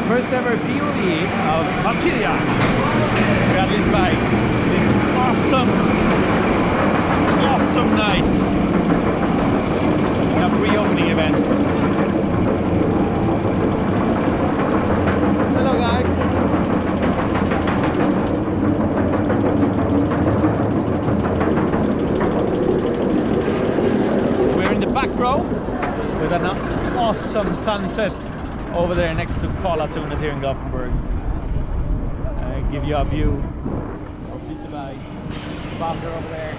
First ever POV of Valkyria Lisebergs. This awesome night. A pre-opening event. Hello guys. So we're in the back row with an awesome sunset over there next to Attraktionerna here in Gothenburg. Give you a view of Liseberg, Valkyria over there.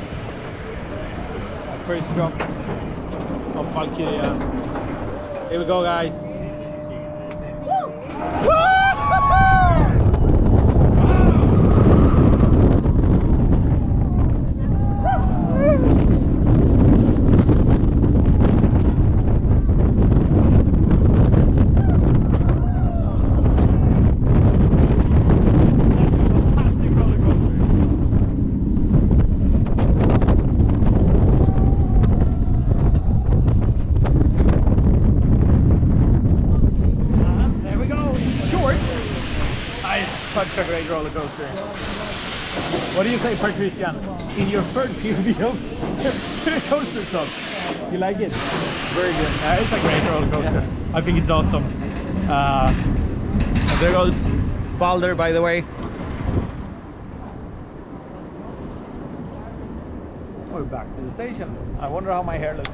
First drop of Valkyria. Here we go, guys. Such a great roller coaster. What do you say, Per Christian? In your third POV of coaster stuff, you like it? Very good. It's a great roller coaster. Yeah. I think it's awesome. And there goes Balder, by the way. We're back to the station. I wonder how my hair looks.